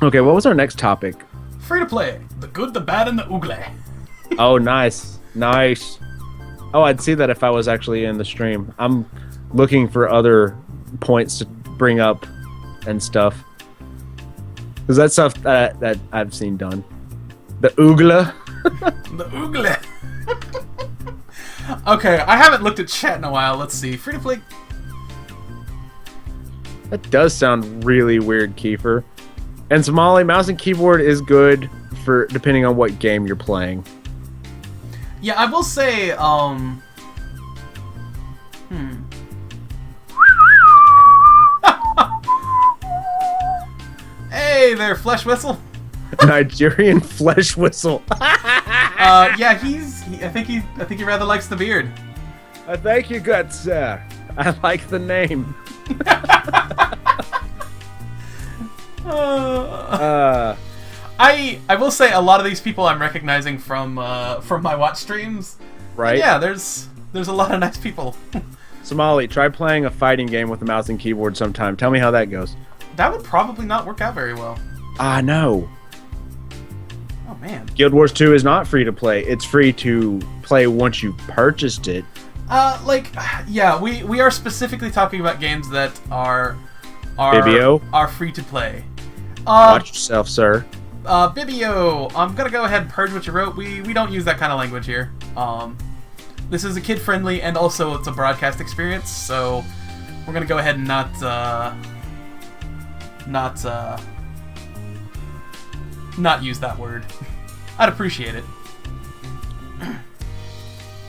Okay, what was our next topic? Free to play. The good, the bad, and the ugly. Oh, nice. Nice. Oh, I'd see that if I was actually in the stream. I'm looking for other points to bring up and stuff. Because that's stuff that I've seen done. The oogla. The oogly. Okay, I haven't looked at chat in a while. Let's see. Free to play. That does sound really weird, Kiefer. And Somali, mouse and keyboard is good for depending on what game you're playing. Yeah, I will say, Hey there, Flesh Whistle. Nigerian flesh whistle. Yeah, I think he rather likes the beard. Thank you, good sir. I like the name. I will say a lot of these people I'm recognizing from my watch streams. Right? Yeah, there's a lot of nice people. Somali, try playing a fighting game with a mouse and keyboard sometime. Tell me how that goes. That would probably not work out very well. No. Oh man. Guild Wars 2 is not free to play. It's free to play once you've purchased it. Yeah, we are specifically talking about games that are Bibio? Are free to play. Watch yourself, sir. Bibio, I'm gonna go ahead and purge what you wrote. We don't use that kind of language here. This is a kid-friendly, and also it's a broadcast experience, so we're gonna go ahead and not use that word. I'd appreciate it.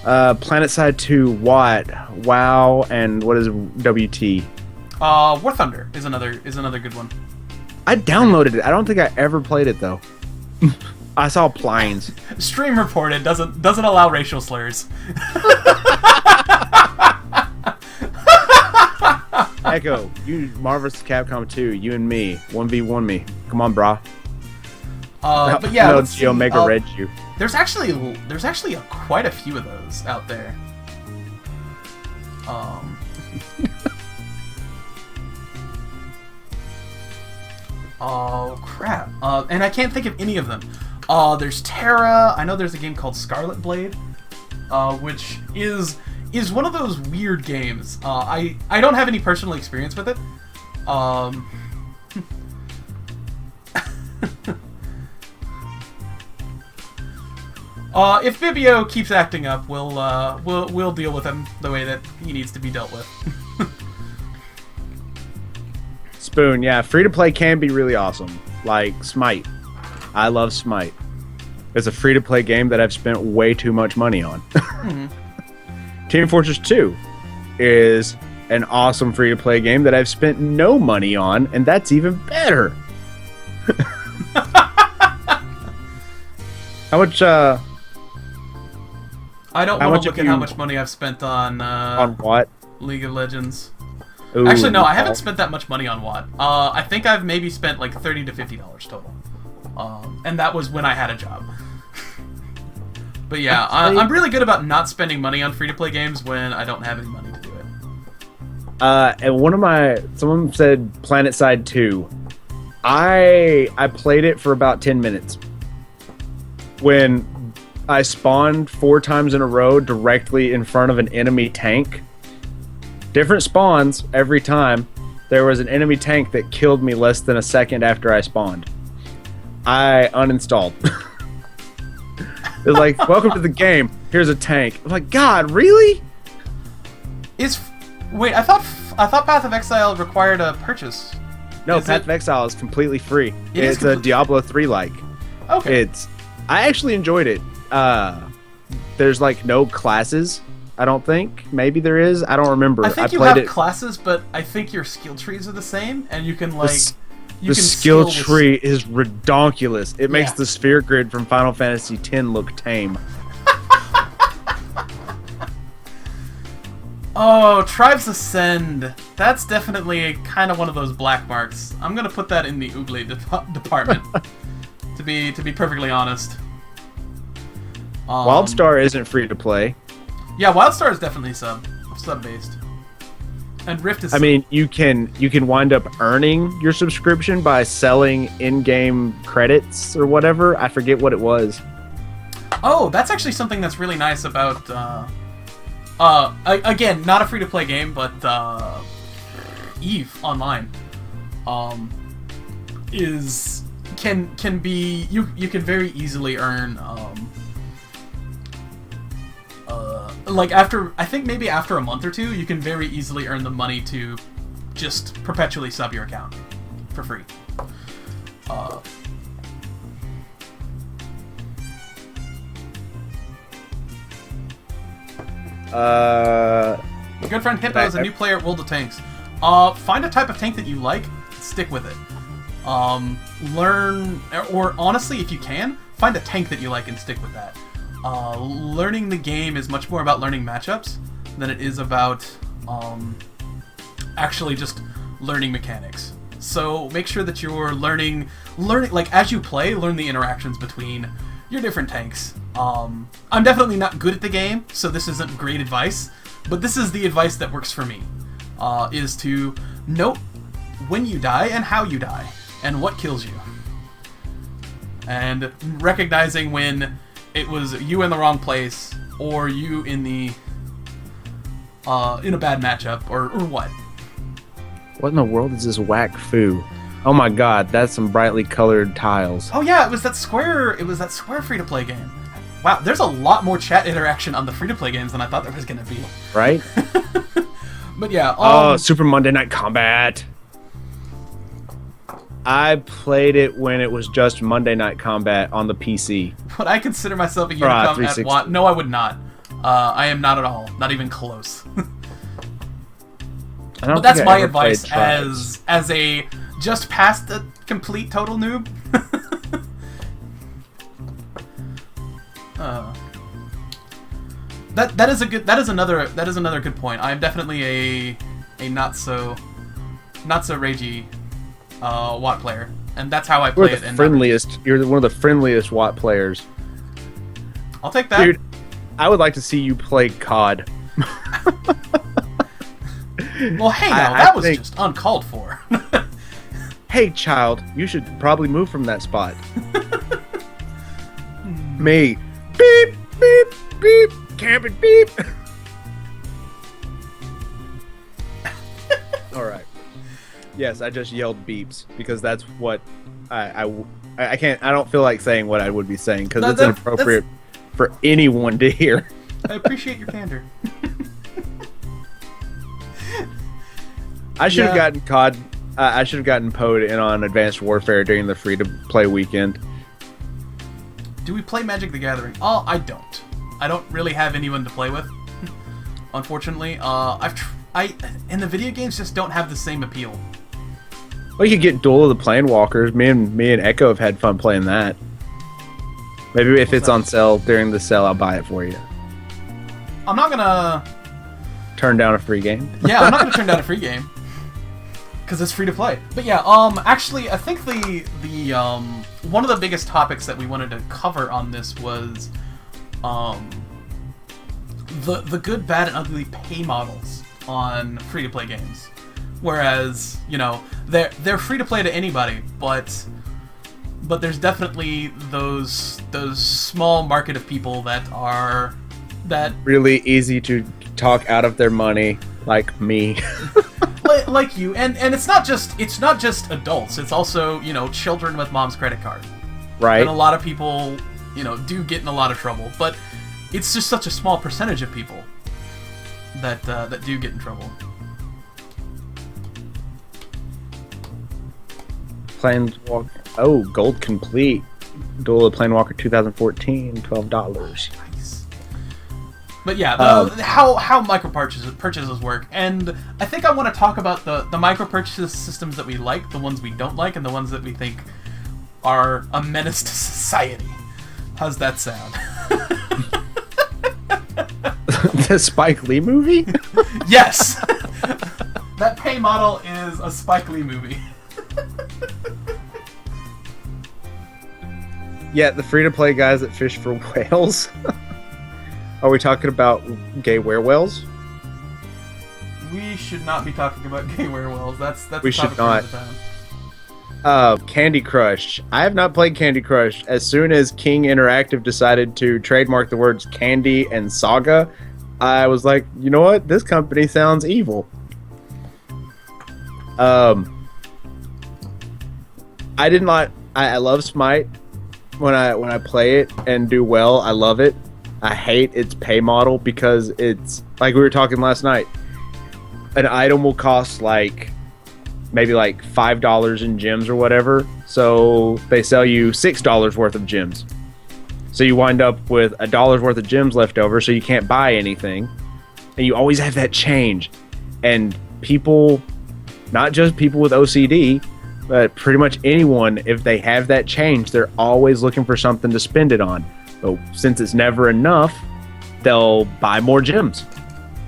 PlanetSide 2, what? WoW, and what is WT? War Thunder is another good one. I downloaded it. I don't think I ever played it though. I saw planes. Stream reported doesn't allow racial slurs. Echo, you Marvel vs. Capcom 2, you and me, 1v1 me. Come on, brah. But yeah, no, let's see. Omega read you. There's actually quite a few of those out there. Oh crap! And I can't think of any of them. There's Terra. I know there's a game called Scarlet Blade, which is one of those weird games. I don't have any personal experience with it. If Bibio keeps acting up, we'll deal with him the way that he needs to be dealt with. Spoon, yeah, free to play can be really awesome. Like Smite. I love Smite. It's a free to play game that I've spent way too much money on. Mm-hmm. Team Fortress 2 is an awesome free to play game that I've spent no money on, and that's even better. How much I don't want to look at how much money I've spent on what? League of Legends. Ooh, Actually, no, I haven't spent that much money on WoD. I think I've maybe spent like $30 to $50 total. And that was when I had a job. But yeah, I'm really good about not spending money on free-to-play games when I don't have any money to do it. And someone said PlanetSide 2. I played it for about 10 minutes. When I spawned 4 times in a row directly in front of an enemy tank. Different spawns every time. There was an enemy tank that killed me less than a second after I spawned. I uninstalled. It was like, welcome to the game. Here's a tank. I'm like, God, really? Wait, I thought Path of Exile required a purchase. No, Path of Exile is completely free. It's a Diablo 3 like. Okay. I actually enjoyed it. There's like no classes. I don't think. Maybe there is. I don't remember. I think you have classes, but I think your skill trees are the same, and you can like. The skill tree is redonkulous. It makes the sphere grid from Final Fantasy X look tame. Oh, Tribes Ascend. That's definitely kind of one of those black marks. I'm gonna put that in the Oogly department. to be perfectly honest. WildStar isn't free to play. Yeah, WildStar is definitely sub-based. And Rift is. I mean, you can wind up earning your subscription by selling in-game credits or whatever. I forget what it was. Oh, that's actually something that's really nice about. Again, not a free-to-play game, but EVE Online, can be you can very easily earn like maybe after a month or two, you can very easily earn the money to just perpetually sub your account for free. My good friend Hippo is a new player at World of Tanks. Find a type of tank that you like, stick with it. Learn, or honestly, if you can, find a tank that you like and stick with that. Learning the game is much more about learning matchups than it is about actually just learning mechanics. So make sure that you're learning like as you play, learn the interactions between your different tanks. I'm definitely not good at the game, so this isn't great advice, but this is the advice that works for me, is to note when you die and how you die, and what kills you. And recognizing when it was you in the wrong place, or you in the in a bad matchup, or what. What in the world is this whack foo? Oh my god, that's some brightly colored tiles. Oh yeah, it was that Square free-to-play game. Wow, there's a lot more chat interaction on the free-to-play games than I thought there was gonna be. Right? But yeah. Super Monday Night Combat. I played it when it was just Monday Night Combat on the PC. Would I consider myself a Unicom at what? No, I would not. I am not at all. Not even close. But that's my advice as a just past a complete total noob. That is another good point. I am definitely a not so ragey WoT player, and that's how I play it. You're one of the friendliest WoT players. I'll take that. Dude, I would like to see you play COD. Well, hey, now that was just uncalled for. Hey, child, you should probably move from that spot. Me, beep, beep, beep, camping, beep. All right. Yes, I just yelled beeps because that's what I can't. I don't feel like saying what I would be saying because it's inappropriate for anyone to hear. I appreciate your candor. I should have gotten COD. I should have gotten PO'd in on Advanced Warfare during the free-to-play weekend. Do we play Magic the Gathering? Oh, I don't. I don't really have anyone to play with, unfortunately. And the video games just don't have the same appeal. Well, you could get Duel of the Planewalkers. Me and Echo have had fun playing that. Maybe if it's on sale during the sale, I'll buy it for you. I'm not gonna turn down a free game. Yeah, I'm not gonna turn down a free game because it's free to play. But yeah, actually, I think the one of the biggest topics that we wanted to cover on this was the good, bad, and ugly pay models on free to play games. Whereas, you know, they're free to play to anybody, but there's definitely those small market of people that are really easy to talk out of their money, like me. like you, and it's not just adults, it's also, you know, children with mom's credit card. Right. And a lot of people, you know, do get in a lot of trouble, but it's just such a small percentage of people that do get in trouble. Planewalker. Oh, gold complete. Duel of Planewalker 2014, $12. Nice. But yeah, how micro purchases work, and I think I want to talk about the micro purchase systems that we like, the ones we don't like, and the ones that we think are a menace to society. How's that sound? The Spike Lee movie? Yes. That pay model is a Spike Lee movie. Yeah, the free-to-play guys that fish for whales. Are we talking about gay werewhales? we should not be talking about gay werewolves. That's we the should topic not. for the time. Candy Crush. I have not played Candy Crush. As soon as King Interactive decided to trademark the words candy and saga, I was like, you know what? This company sounds evil. I did not. I love Smite. When I play it and do well, I love it. I hate its pay model because it's like we were talking last night. An item will cost like maybe like $5 in gems or whatever. So they sell you $6 worth of gems. So you wind up with $1 worth of gems left over, so you can't buy anything. And you always have that change. And people, not just people with OCD, but pretty much anyone, if they have that change, they're always looking for something to spend it on. But since it's never enough, they'll buy more gems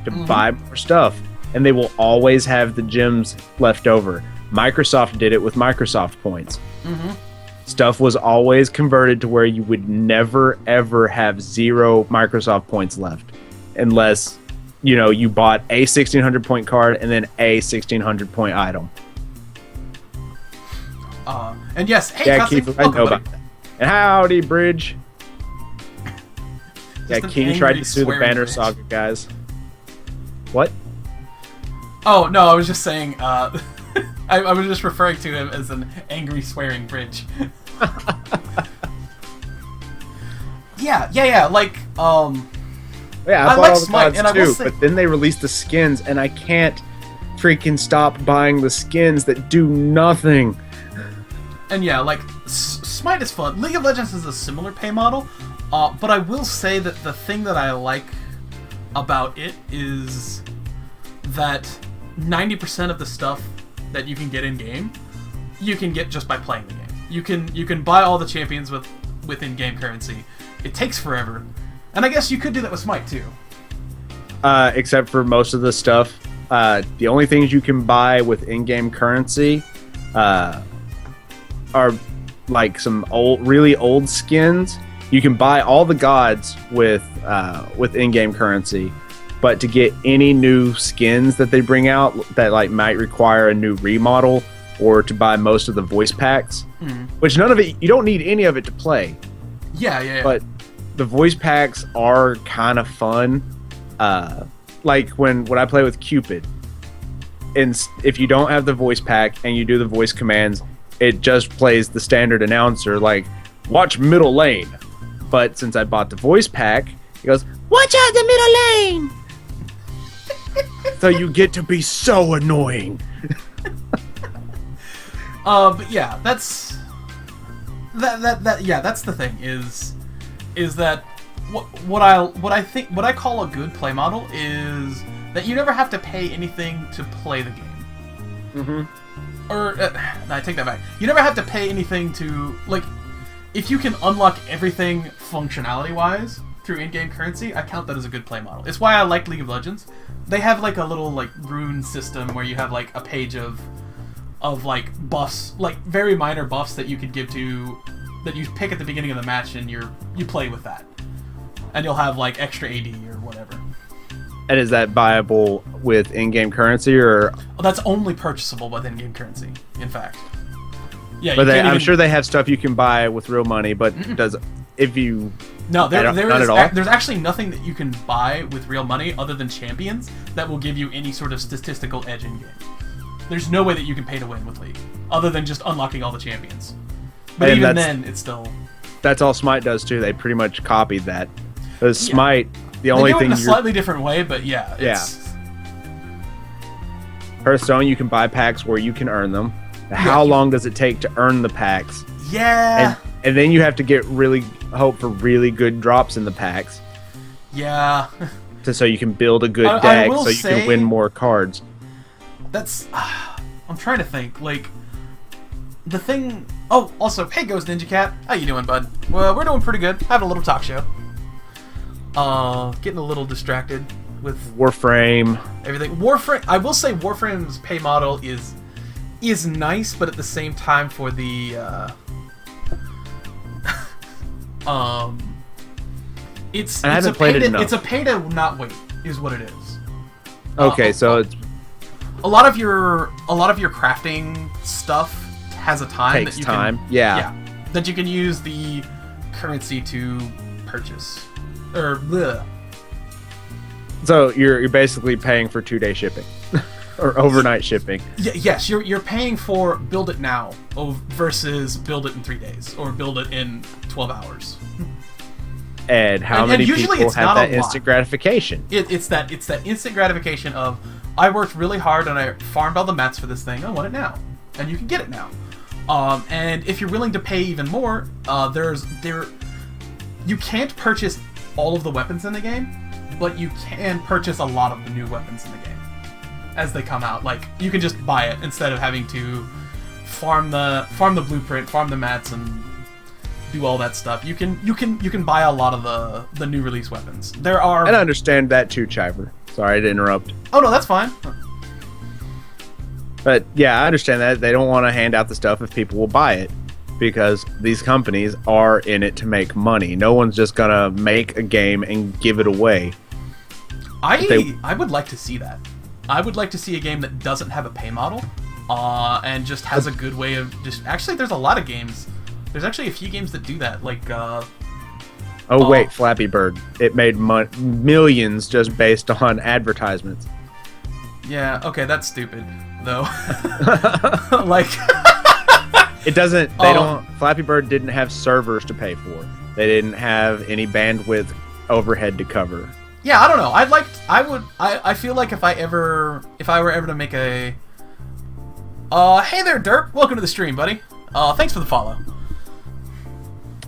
to buy more stuff. And they will always have the gems left over. Microsoft did it with Microsoft points. Stuff was always converted to where you would never, ever have 0 Microsoft points left. Unless, you bought a 1,600 point card and then a 1,600 point item. And yes, hey, yeah, Cussing, Keith, I know about that. And howdy, Bridge. Yeah, King tried to sue the Banner Saga guys. What? Oh, no, I was just saying, I was just referring to him as an angry swearing bridge. Yeah, like, Yeah, I bought like all the Smite, gods and I will too, say- but then they released the skins, and I can't freaking stop buying the skins that do nothing. And yeah, like, Smite is fun. League of Legends is a similar pay model, but I will say that the thing that I like about it is that 90% of the stuff that you can get in game, you can get just by playing the game. You can buy all the champions with in-game currency. It takes forever, and I guess you could do that with Smite too. Except for most of the stuff, the only things you can buy with in-game currency are like some really old skins. You can buy all the gods with in-game currency. But to get any new skins that they bring out that like might require a new remodel, or to buy most of the voice packs, which none of it, you don't need any of it to play. Yeah. But the voice packs are kind of fun. Like when I play with Cupid, and if you don't have the voice pack and you do the voice commands, it just plays the standard announcer like, watch middle lane. But since I bought the voice pack, it goes, watch out the middle lane! So you get to be so annoying. But yeah, that's the thing is that what I call a good play model is that you never have to pay anything to play the game. Or no, I take that back. You never have to pay anything to, like, if you can unlock everything functionality-wise through in-game currency, I count that as a good play model. It's why I like League of Legends. They have like a little like rune system where you have like a page of like buffs, like very minor buffs that you could give to, that you pick at the beginning of the match, and you play with that, and you'll have like extra AD or whatever. And is that buyable with in-game currency, or? Well, that's only purchasable with in-game currency, in fact. Yeah, But I'm sure they have stuff you can buy with real money, but No, not at all? There's actually nothing that you can buy with real money other than champions that will give you any sort of statistical edge in game. There's no way that you can pay to win with League, other than just unlocking all the champions. But And even then, it's still... That's all Smite does too. They pretty much copied that. Because Smite, the only they do it thing in a slightly different way, but yeah. Hearthstone, you can buy packs where you can earn them. How long does it take to earn the packs? Yeah. And then you have to get hope for really good drops in the packs. Yeah. So you can build a good I deck, will so you say- can win more cards. That's... I'm trying to think, like... The thing... Oh, also, hey Ghost Ninja Cat. How you doing, bud? Well, we're doing pretty good. Having a little talk show. Getting a little distracted with... Warframe. Everything. Warframe... I will say Warframe's pay model is nice, but at the same time for the... It's I haven't played it enough. It's a pay to not wait, is what it is. Okay, so it's a lot of your crafting stuff has a time Takes that you time. can Yeah. that you can use the currency to purchase or bleh. So you're basically paying for 2-day shipping or overnight shipping. Yes, you're paying for build it now versus build it in 3 days or build it in 12 hours. And how many usually people it's have not that a lot. instant gratification? It's that instant gratification of I worked really hard and I farmed all the mats for this thing. I want it now, and you can get it now. And if you're willing to pay even more, you can't purchase all of the weapons in the game, but you can purchase a lot of the new weapons in the game as they come out. Like you can just buy it instead of having to farm the blueprint, farm the mats, and do all that stuff. You can buy a lot of the new release weapons. There are. And I understand that too, Chiver. Sorry to interrupt. Oh no, that's fine. But yeah, I understand that they don't want to hand out the stuff if people will buy it, because these companies are in it to make money. No one's just gonna make a game and give it away. I would like to see that. I would like to see a game that doesn't have a pay model, and just has a good way of just. Actually, there's a lot of games. There's actually a few games that do that, like. Wait, Flappy Bird. It made millions just based on advertisements. Yeah. Okay, that's stupid, though. Like. It doesn't. They don't. Flappy Bird didn't have servers to pay for. They didn't have any bandwidth overhead to cover. Yeah, I don't know. I feel like if I were ever to make a. Hey there, Derp. Welcome to the stream, buddy. Thanks for the follow.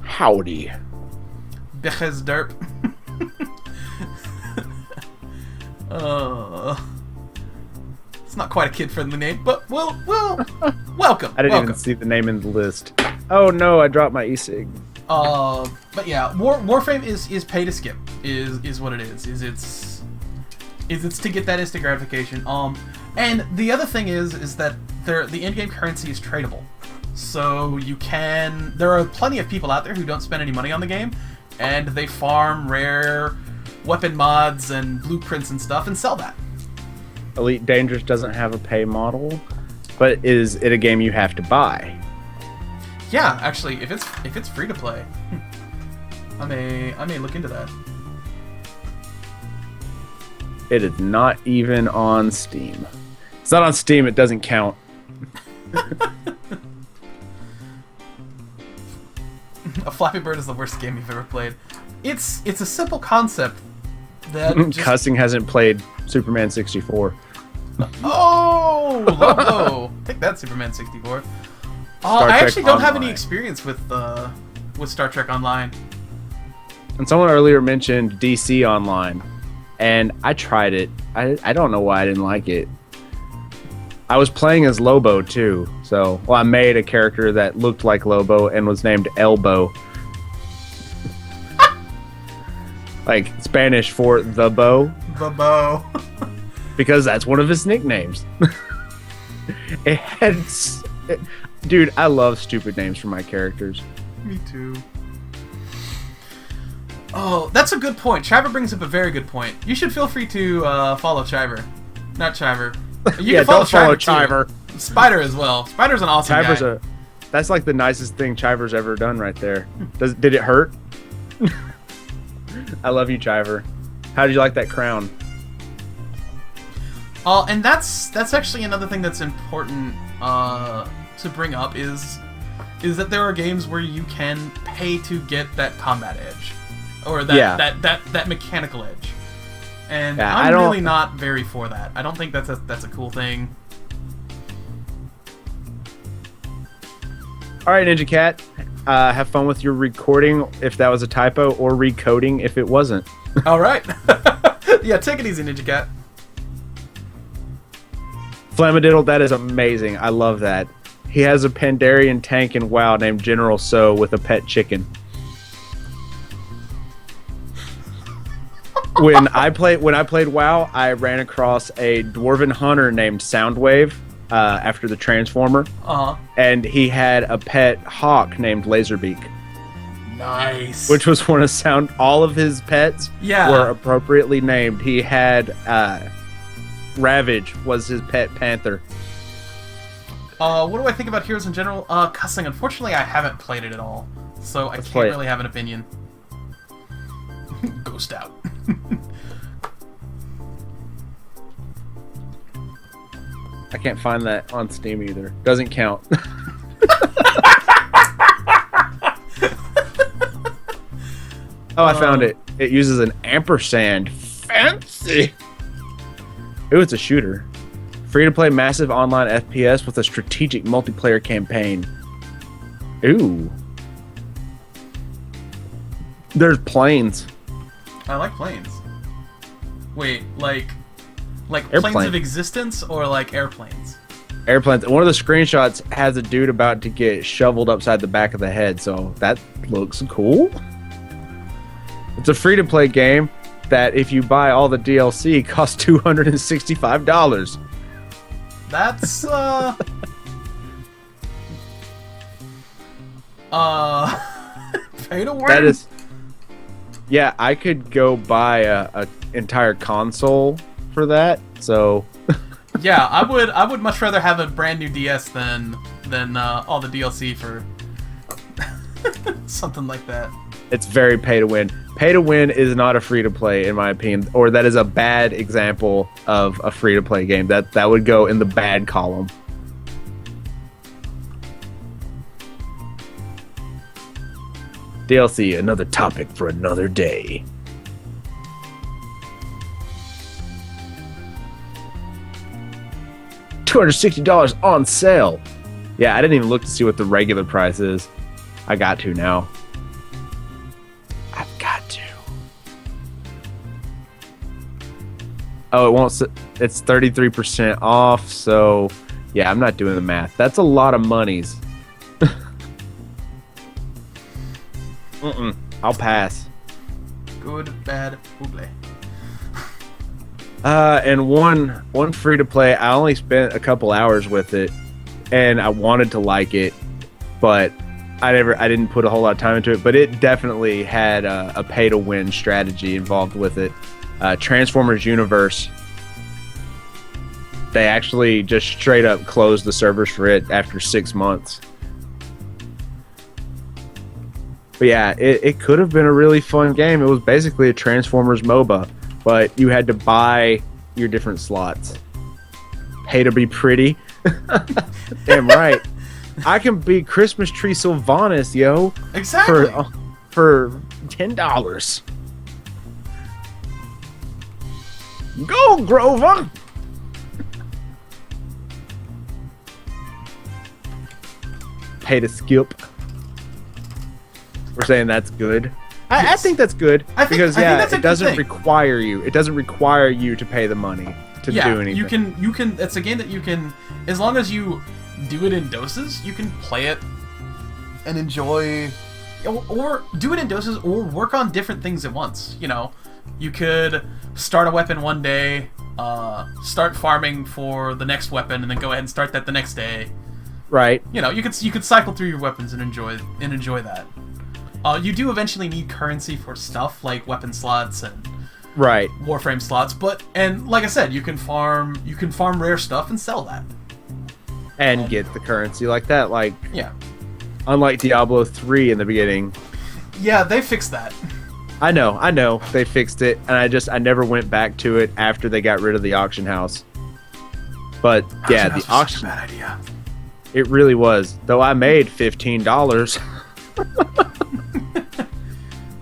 Howdy. Beches Derp. It's not quite a kid-friendly name, but we'll welcome. I didn't even see the name in the list. Oh no, I dropped my e-cig. But yeah, Warframe is pay to skip. Is what it is. It's to get that instant gratification. And the other thing is that the in-game currency is tradable. So there are plenty of people out there who don't spend any money on the game, and they farm rare weapon mods and blueprints and stuff and sell that. Elite Dangerous doesn't have a pay model, but is it a game you have to buy? Yeah, actually, if it's free to play, I may look into that. It is not even on Steam. It's not on Steam. It doesn't count. A Flappy Bird is the worst game you've ever played. It's a simple concept that just... Cussing hasn't played Superman 64. Oh, Lobo! Take that, Superman 64. I actually don't have any experience with Star Trek Online. And someone earlier mentioned DC Online, and I tried it. I don't know why I didn't like it. I was playing as Lobo too, so I made a character that looked like Lobo and was named Elbow. Like Spanish for the bow. The bow. Because that's one of his nicknames. Dude, I love stupid names for my characters. Me too. Oh, that's a good point. Chiver brings up a very good point. You should feel free to follow Chiver. Not Chiver. You Yeah, can don't follow Chiver. Chiver. Spider as well. Spider's an awesome guy. That's like the nicest thing Chiver's ever done right there. Did it hurt? I love you, Chiver. How did you like that crown? And that's actually another thing that's important to bring up is that there are games where you can pay to get that combat edge, or that mechanical edge, and yeah, I'm really not very for that. I don't think that's a cool thing. All right, Ninja Cat, have fun with your recording if that was a typo, or recoding if it wasn't. All right, yeah, take it easy, Ninja Cat. Flamadiddle, that is amazing. I love that. He has a Pandarian tank in WoW named General So with a pet chicken. When I played WoW, I ran across a Dwarven hunter named Soundwave after the Transformer. And he had a pet hawk named Laserbeak. Nice. Which was one of all of his pets were appropriately named. He had Ravage was his pet panther. What do I think about Heroes in general? Cussing. Unfortunately, I haven't played it at all, so I can't really have an opinion. Ghost out. I can't find that on Steam either. Doesn't count. Oh, I found it. It uses an ampersand. Fancy. Ooh, it's a shooter. Free-to-play massive online FPS with a strategic multiplayer campaign. Ooh. There's planes. I like planes. Wait, like Airplane. planes of existence or like airplanes? Airplanes. One of the screenshots has a dude about to get shoveled upside the back of the head, so that looks cool. It's a free-to-play game that, if you buy all the DLC, costs $265. That's pay to win. That is. Yeah, I could go buy a entire console for that. So. Yeah, I would much rather have a brand new DS than all the DLC for something like that. It's very pay to win. Pay to win is not a free to play, in my opinion, or that is a bad example of a free to play game. That would go in the bad column. DLC, another topic for another day. $260 on sale. Yeah, I didn't even look to see what the regular price is. I got to now. I've got to. Oh, it won't. It's 33% off. So, yeah, I'm not doing the math. That's a lot of monies. I'll pass. Good, bad, ooble. And one free to play. I only spent a couple hours with it, and I wanted to like it, but I didn't put a whole lot of time into it. But it definitely had a pay to win strategy involved with it. Transformers Universe. They actually just straight up closed the servers for it after 6 months. But yeah, it could have been a really fun game. It was basically a Transformers MOBA, but you had to buy your different slots. Pay to be pretty. Damn right. I can be Christmas Tree Sylvanas, yo. Exactly. For $10. Go, Grover! Pay to skip. We're saying that's good. I think that's good because it doesn't require you. It doesn't require you to pay the money to do anything. you can. It's a game that you can, as long as you do it in doses, you can play it and enjoy, or do it in doses, or work on different things at once. You know, you could start a weapon one day, start farming for the next weapon, and then go ahead and start that the next day. Right. You know, you could cycle through your weapons and enjoy that. You do eventually need currency for stuff like weapon slots and Warframe slots, and like I said, you can farm rare stuff and sell that. And get the currency like that, yeah. Unlike Diablo 3 in the beginning. Yeah, they fixed that. I know, they fixed it, and I never went back to it after they got rid of the auction house. But yeah, the auction. Such a bad idea. It really was. Though I made $15.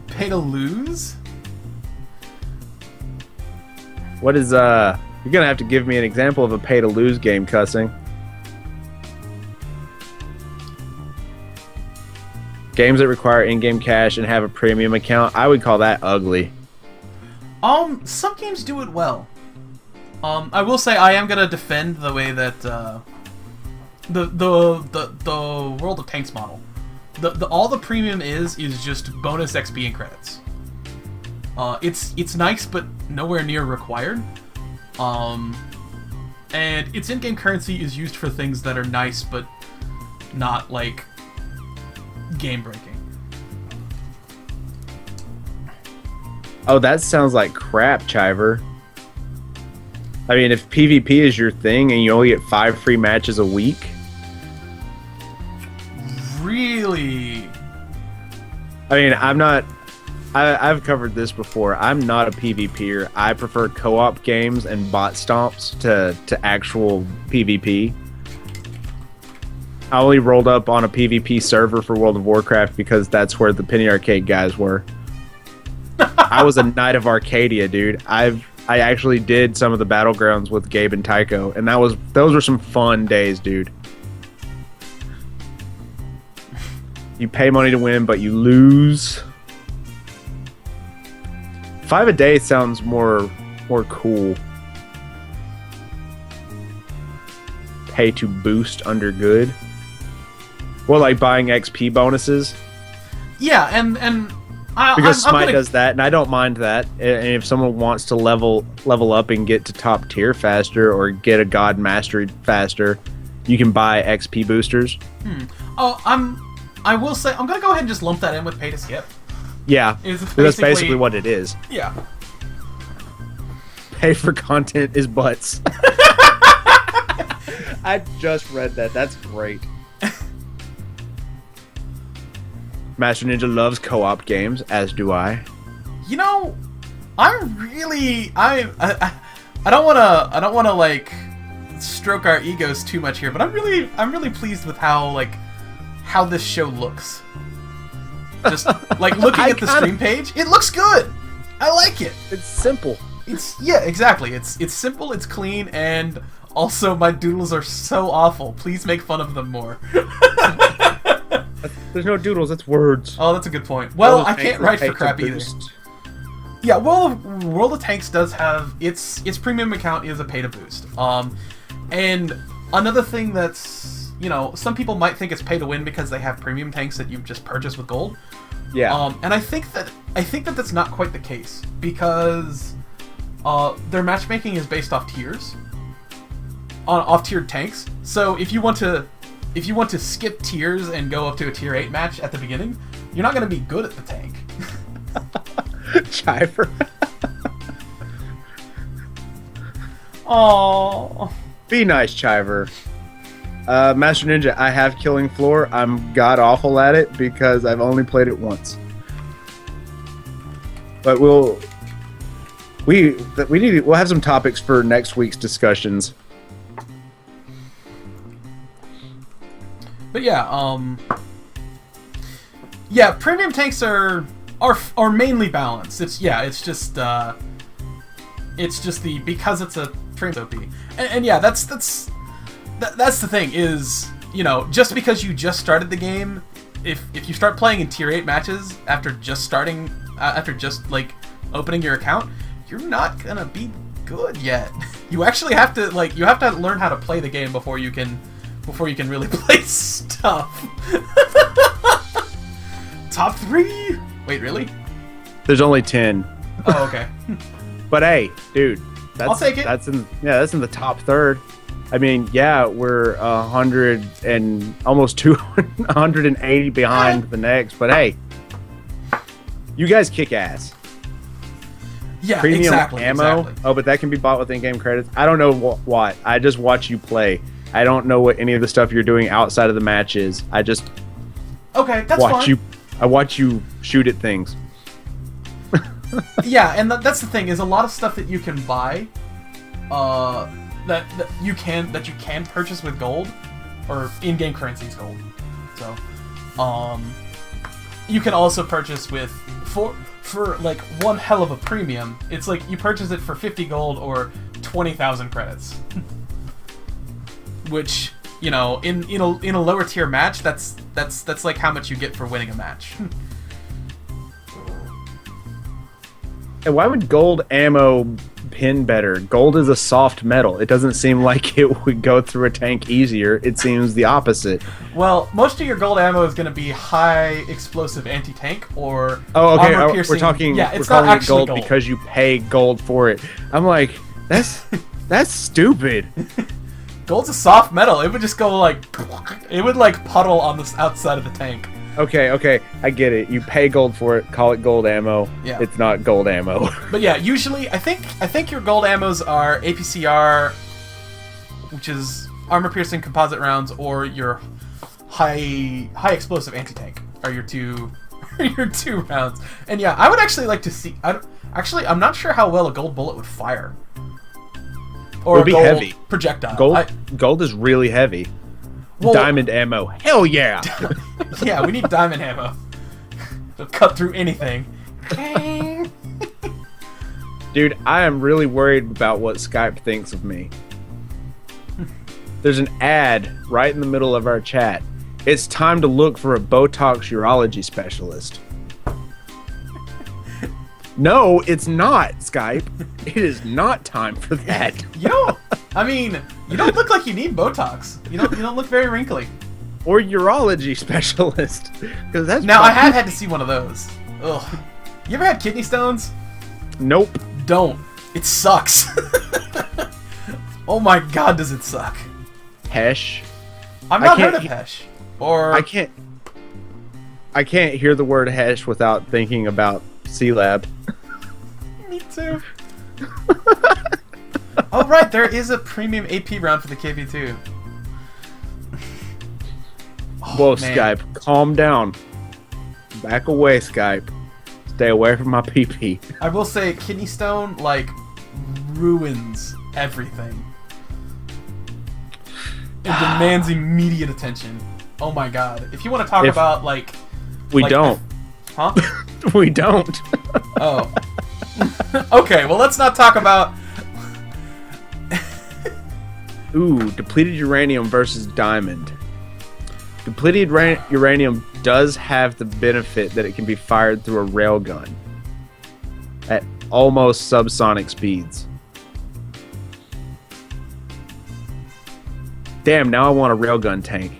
Pay to lose? What is you're gonna have to give me an example of a pay to lose game, cussing. Games that require in-game cash and have a premium account, I would call that ugly. Some games do it well. I will say I am gonna defend the way that the World of Tanks model. All the premium is just bonus XP and credits. It's nice, but nowhere near required. And its in-game currency is used for things that are nice, but not like game-breaking. Oh, that sounds like crap, Chiver. I mean, if PvP is your thing and you only get 5 free matches a week, Really? I mean, I've covered this before. I'm not a PvPer. I prefer co-op games and bot stomps to actual PvP. I only rolled up on a PvP server for World of Warcraft because that's where the Penny Arcade guys were. I was a Knight of Arcadia, dude. I actually did some of the battlegrounds with Gabe and Tycho, and those were some fun days, dude. You pay money to win, but you lose. 5 a day sounds more cool. Pay to boost under good. Well, like buying XP bonuses. Yeah, and because Smite does that, and I don't mind that. And if someone wants to level up and get to top tier faster, or get a god mastery faster, you can buy XP boosters. I will say I'm gonna go ahead and just lump that in with pay to skip. Yeah, that's basically what it is. Yeah. Pay for content is butts. I just read that. That's great. Master Ninja loves co-op games, as do I. You know, I'm really I don't want to like stroke our egos too much here, but I'm really pleased with how this show looks. Just like looking at the stream page, it looks good. I like it. It's simple. Yeah, exactly. It's simple, it's clean, and also my doodles are so awful. Please make fun of them more. There's no doodles, it's words. Oh, that's a good point. Well, I can't write for crap either. Yeah, World of Tanks does have its premium account is a pay to boost. And another thing that's, you know, some people might think it's pay to win because they have premium tanks that you've just purchased with gold. Yeah. And I think that that's not quite the case because their matchmaking is based off tiers, on off-tiered tanks. So if you want to skip tiers and go up to a tier 8 match at the beginning, you're not going to be good at the tank. Chiver. Oh. Be nice, Chiver. Master Ninja, I have Killing Floor. I'm god awful at it because I've only played it once. But we'll have some topics for next week's discussions. But yeah, premium tanks are mainly balanced. It's just because it's a premium OP. And yeah, that's the thing is, you know, just because you just started the game, if you start playing in tier 8 matches after just like opening your account, you're not gonna be good yet. You actually have to learn how to play the game before you can really play stuff. Top 3? Wait, really? There's only 10. Oh, okay. But hey, dude, I'll take it. That's in the top third. I mean, yeah, we're 100 and almost 200, 180 behind the next, but hey, you guys kick ass. Yeah, Premium exactly. ammo. Exactly. Oh, but that can be bought with in-game credits. I don't know what. I just watch you play. I don't know what any of the stuff you're doing outside of the match is. I just watch fine. I watch you shoot at things. Yeah, and that's the thing is a lot of stuff that you can buy, that you can purchase with gold, or in-game currency is gold. So, you can also purchase with for like one hell of a premium. It's like you purchase it for 50 gold or 20,000 credits. Which, you know, in a lower tier match, that's like how much you get for winning a match. And why would gold ammo pin better? Gold is a soft metal. It doesn't seem like it would go through a tank easier. It seems the opposite. Well, most of your gold ammo is going to be high explosive anti-tank or armor piercing. We're talking. Yeah, we're it's not calling it actually gold because you pay gold for it. I'm like, that's stupid. Gold's a soft metal. It would just go like, it would like puddle on the outside of the tank. Okay, I get it. You pay gold for it, call it gold ammo. Yeah. It's not gold ammo. But yeah, usually I think your gold ammos are APCR, which is armor piercing composite rounds, or your high explosive anti-tank are your two rounds. And yeah, I would actually like to see. I'm not sure how well a gold bullet would fire. Or it would be a gold heavy. Projectile. Gold is really heavy. Well, diamond ammo. Hell yeah. Yeah, we need diamond ammo. It'll cut through anything. Dude, I am really worried about what Skype thinks of me. There's an ad right in the middle of our chat. It's time to look for a Botox urology specialist. No, it's not, Skype. It is not time for that. You don't look like you need Botox. You don't look very wrinkly. Or urology specialist. Because that's now I have had to see one of those. Ugh. You ever had kidney stones? Nope. Don't. It sucks. Oh my god, does it suck? Hesh. I've not heard of Hesh. Or I can't hear the word Hesh without thinking about C-Lab. Me too. Oh right, there is a premium AP round for the KV2. Whoa, man. Skype, calm down. Back away, Skype. Stay away from my PP. I will say, kidney stone ruins everything. It demands immediate attention. Oh my god! If you want to talk about we don't. Huh? We don't. Oh. Okay, well let's not talk about. Ooh, depleted uranium versus diamond. Depleted uranium does have the benefit that it can be fired through a railgun at almost subsonic speeds. Damn, now I want a railgun tank.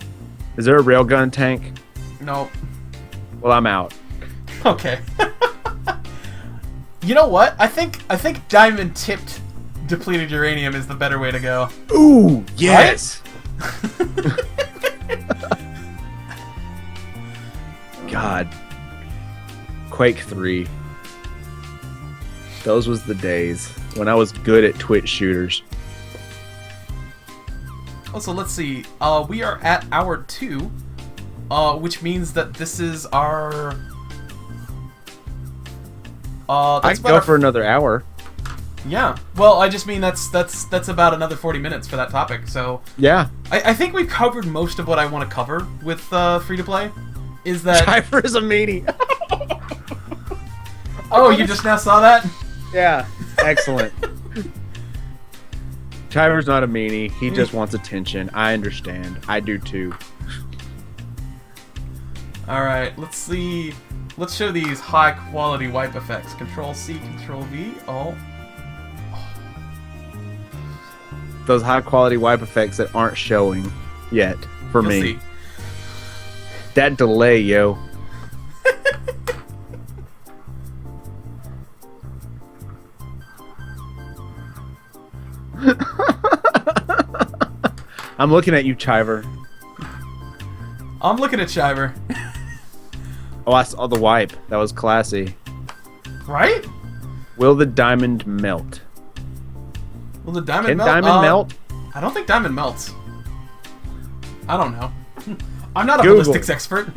Is there a railgun tank? No. Well, I'm out. Okay. You know what? I think diamond tipped depleted uranium is the better way to go. Ooh, yes. Right? God. Quake 3. Those was the days when I was good at Twitch shooters. Also, let's see. We are at hour 2, which means that this is our. I can go for another hour. Yeah. Well, I just mean that's about another 40 minutes for that topic. So. Yeah. I think we've covered most of what I want to cover with free to play. Is that Cypher is a meanie? Oh, you just now saw that? Yeah. Excellent. Chiver's not a meanie. He just wants attention. I understand. I do too. Alright, let's see. Let's show these high quality wipe effects. Control C, Control V. Oh. Those high quality wipe effects that aren't showing yet for You'll me. See. That delay, yo. I'm looking at you, Chiver. I'm looking at Shiver. Oh, I saw the wipe. That was classy. Right? Will the diamond melt? Will the diamond Can melt? diamond melt? I don't think diamond melts. I don't know. I'm not a Google. ballistics expert.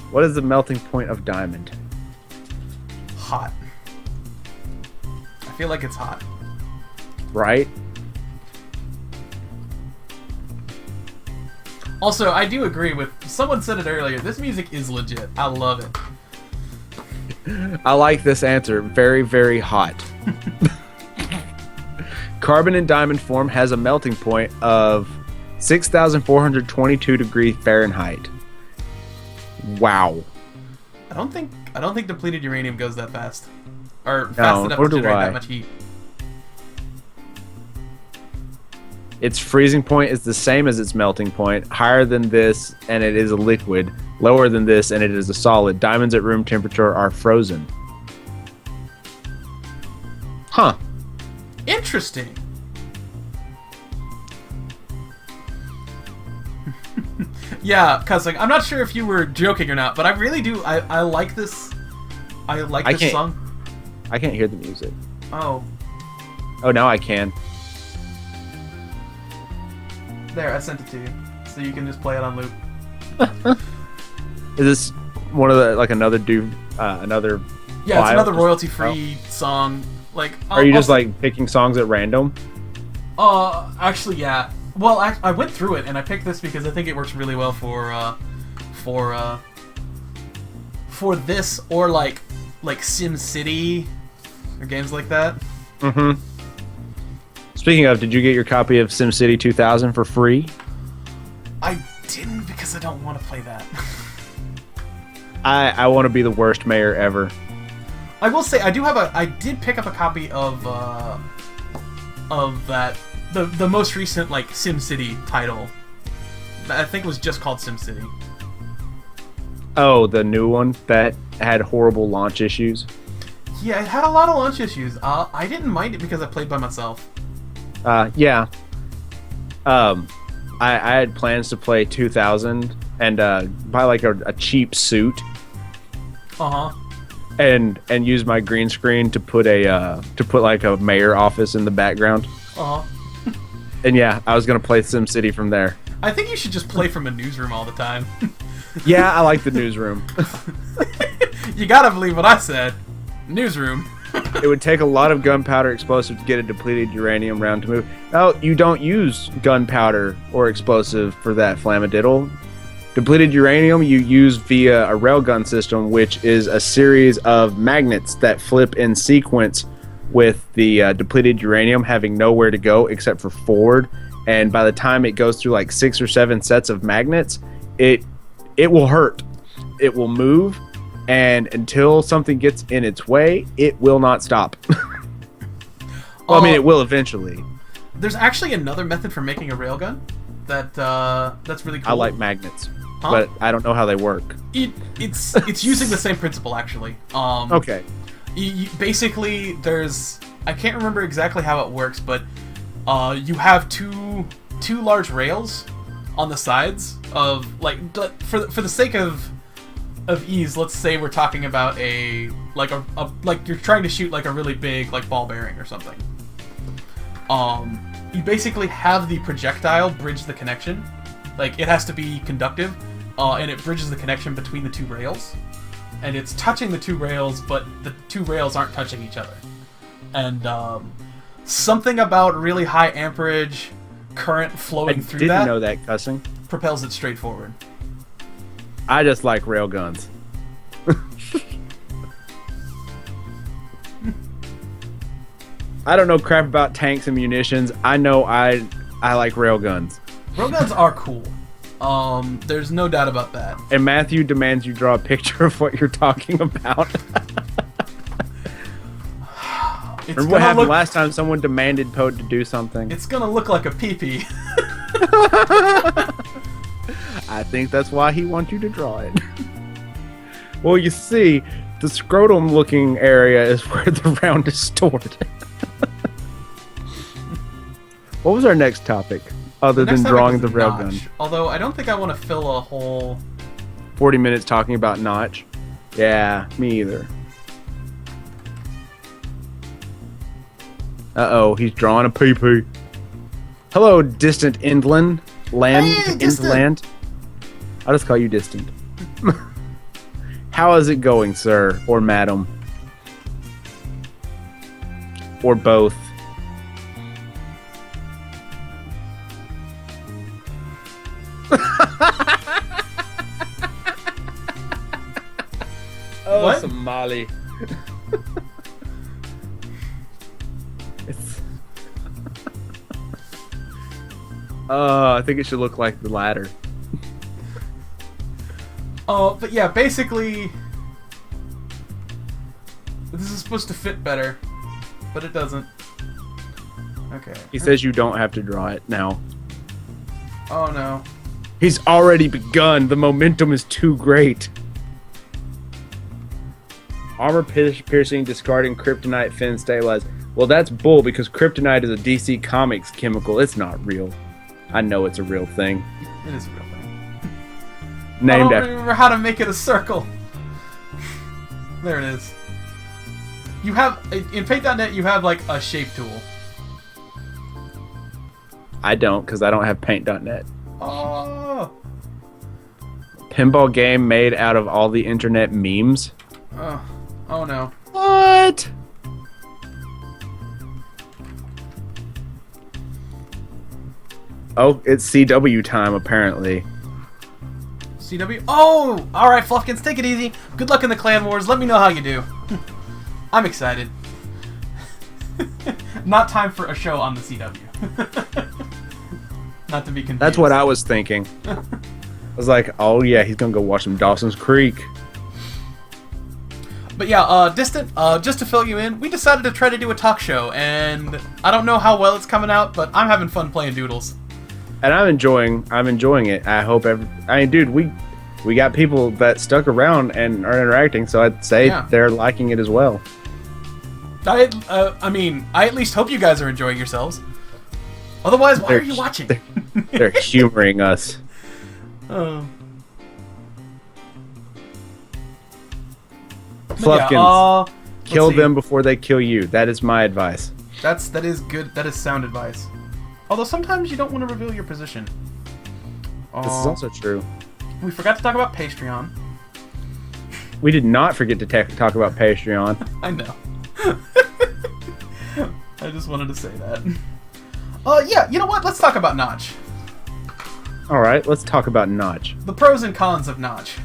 What is the melting point of diamond? Hot. I feel like it's hot. Right? Also, I do agree with someone said it earlier. This music is legit. I love it. I like this answer. Very, very hot. Carbon in diamond form has a melting point of 6,422 degrees Fahrenheit. Wow. I don't think depleted uranium goes that fast, or fast enough to generate that much heat. Its freezing point is the same as its melting point. Higher than this, and it is a liquid. Lower than this, and it is a solid. Diamonds at room temperature are frozen. Huh. Interesting. Yeah, Cussing. I'm not sure if you were joking or not, but I really do. I like this. I like this song. I can't hear the music. Oh. Oh, now I can. There, I sent it to you, so you can just play it on loop. Is this one of the another another? Yeah, it's another royalty-free song. Like, are you just like picking songs at random? Actually, yeah. Well, I went through it and I picked this because I think it works really well for this or like Sim City or games like that. Mm-hmm. Speaking of, did you get your copy of SimCity 2000 for free? I didn't because I don't want to play that. I want to be the worst mayor ever. I will say I did pick up a copy of that the most recent like SimCity title. I think it was just called SimCity. Oh, the new one that had horrible launch issues. Yeah, it had a lot of launch issues. I didn't mind it because I played by myself. Yeah. I had plans to play 2000 and buy like a cheap suit. And use my green screen to put like a mayor office in the background. And yeah, I was gonna play SimCity from there. I think you should just play from a newsroom all the time. Yeah, I like the newsroom. You gotta believe what I said. Newsroom. It would take a lot of gunpowder explosive to get a depleted uranium round to move. Oh, you don't use gunpowder or explosive for that, Flamadiddle. Depleted uranium you use via a railgun system, which is a series of magnets that flip in sequence with the depleted uranium having nowhere to go except for forward. And by the time it goes through like 6 or 7 sets of magnets, it will hurt. It will move. And until something gets in its way, it will not stop. Well, I mean, it will eventually. There's actually another method for making a railgun that's really cool. I like magnets, but I don't know how they work. It's using the same principle, actually. Okay. Basically, I can't remember exactly how it works, but you have two large rails on the sides of for the sake of ease, let's say we're talking about like you're trying to shoot like a really big like ball bearing or something. You basically have the projectile bridge the connection. Like it has to be conductive, and it bridges the connection between the two rails. And it's touching the two rails, but the two rails aren't touching each other. And something about really high amperage current flowing through that. I didn't know that, Cussing. Propels it straight forward. I just like railguns. I don't know crap about tanks and munitions. I know I like railguns. Railguns are cool. There's no doubt about that. And Matthew demands you draw a picture of what you're talking about. Remember what happened last time someone demanded Poe to do something? It's gonna look like a pee-pee. I think that's why he wants you to draw it. Well, you see, the scrotum-looking area is where the round is stored. What was our next topic, other than drawing the railgun? Although, I don't think I want to fill a whole... 40 minutes talking about Notch? Yeah, me either. Uh-oh, he's drawing a pee-pee. Hello, distant inland. Inland. I'll just call you distant. How is it going, sir? Or madam? Or both? Oh, what? Somali. It's... I think it should look like the latter. Oh, but yeah, basically, this is supposed to fit better, but it doesn't. Okay. He says you don't have to draw it now. Oh no. He's already begun. The momentum is too great. Armor piercing, discarding, kryptonite, fin stabilized. Well, that's bull because kryptonite is a DC Comics chemical. It's not real. I know it's a real thing. It is a real thing. Named I don't after. remember how to make it a circle. There it is. You have in Paint.net. You have like a shape tool. I don't, because I don't have Paint.net. Oh. Pinball game made out of all the internet memes. Oh no. What? Oh, it's CW time, apparently. CW. Oh! Alright, Fluffkins, take it easy. Good luck in the Clan Wars. Let me know how you do. I'm excited. Not time for a show on the CW. Not to be confused. That's what I was thinking. I was like, oh yeah, he's gonna go watch some Dawson's Creek. But yeah, Distant, just to fill you in, we decided to try to do a talk show, and I don't know how well it's coming out, but I'm having fun playing Doodles. And I'm enjoying it. I hope dude, we got people that stuck around and are interacting, so I'd say they're liking it as well. I mean, I at least hope you guys are enjoying yourselves. Otherwise, why are you watching? They're humoring us. Fluffkins, kill them before they kill you. That is my advice. That is good. That is sound advice. Although sometimes you don't want to reveal your position. This is also true. We forgot to talk about Patreon. We did not forget to talk about Patreon. I know. I just wanted to say that. Yeah, you know what? Let's talk about Notch. Alright, let's talk about Notch. The pros and cons of Notch.